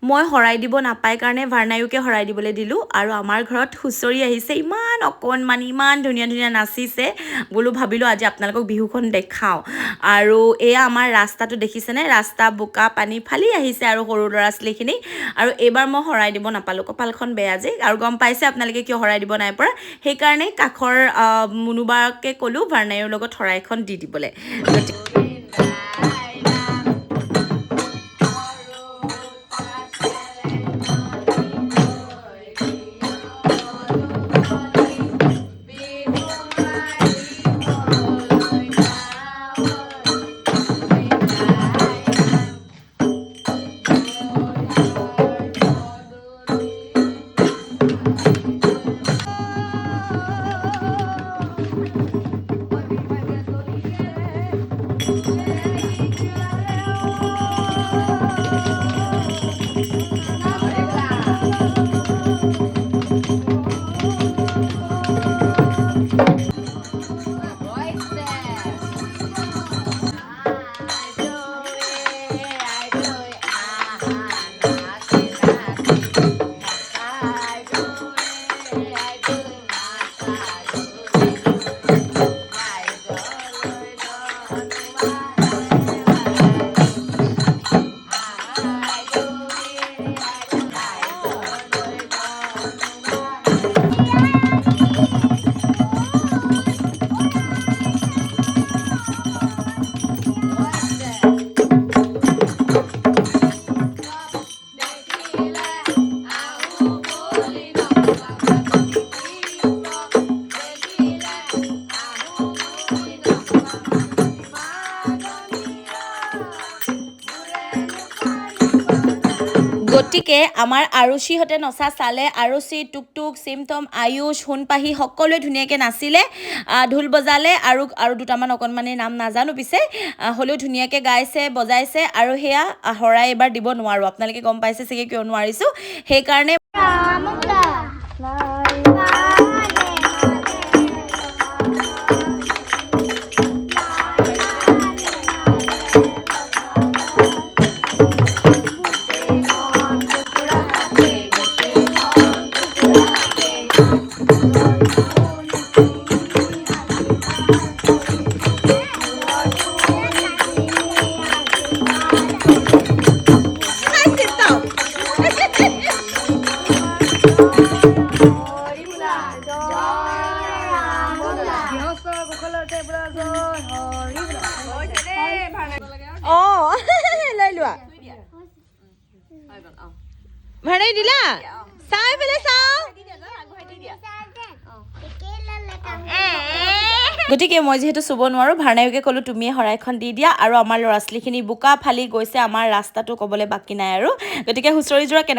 মই হৰাই দিব নাপায় কাৰণে ভাৰনায়ুকে হৰাই দিবলৈ দিলোঁ আৰু আমাৰ ঘৰত হুঁচৰি আহিছে ইমান অকণমানি ইমান ধুনীয়া ধুনীয়া নাচিছে বোলো ভাবিলোঁ আজি আপোনালোকক বিহুখন দেখাওঁ আৰু এয়া আমাৰ ৰাস্তাটো দেখিছেনে ৰাস্তা বোকা পানী ফালি আহিছে আৰু সৰু ল'ৰা ছোৱালীখিনি আৰু এইবাৰ মই হৰাই দিব নাপালোঁ কপালখন বেয়া যে আৰু গম পাইছে আপোনালোকে কিয় হৰাই দিব নাই পৰা সেইকাৰণে কাষৰ মুনুবাকে ক'লোঁ ভাৰনায়ুৰ লগত শৰাইখন দি দিবলৈ গতিকে আমাৰ আৰুষিহঁতে নচা চালে আৰুষি টুকটুক চিমটম আয়ুষ সোণপাহি সকলোৱে ধুনীয়াকৈ নাচিলে ঢোল বজালে আৰু দুটামান অকণমানিৰ নাম নাজানো পিছে হ'লেও ধুনীয়াকৈ গাইছে বজাইছে আৰু সেয়া হৰাই এবাৰ দিব নোৱাৰোঁ আপোনালোকে গম পাইছে চাগে কিয় নোৱাৰিছোঁ সেইকাৰণে লৈ লোৱা ভাড়াই দিলা চাই পেলাই চাওঁ গতিকে মই যিহেতু চুব নোৱাৰোঁ ভাৰনায়ুকে ক'লোঁ তুমিয়ে শৰাইখন দি দিয়া আৰু আমাৰ ল'ৰা ছোৱালীখিনি বোকা ফালি গৈছে আমাৰ ৰাস্তাটো ক'বলৈ বাকী নাই আৰু গতিকে হুঁচৰিযোৰা কেনেকৈ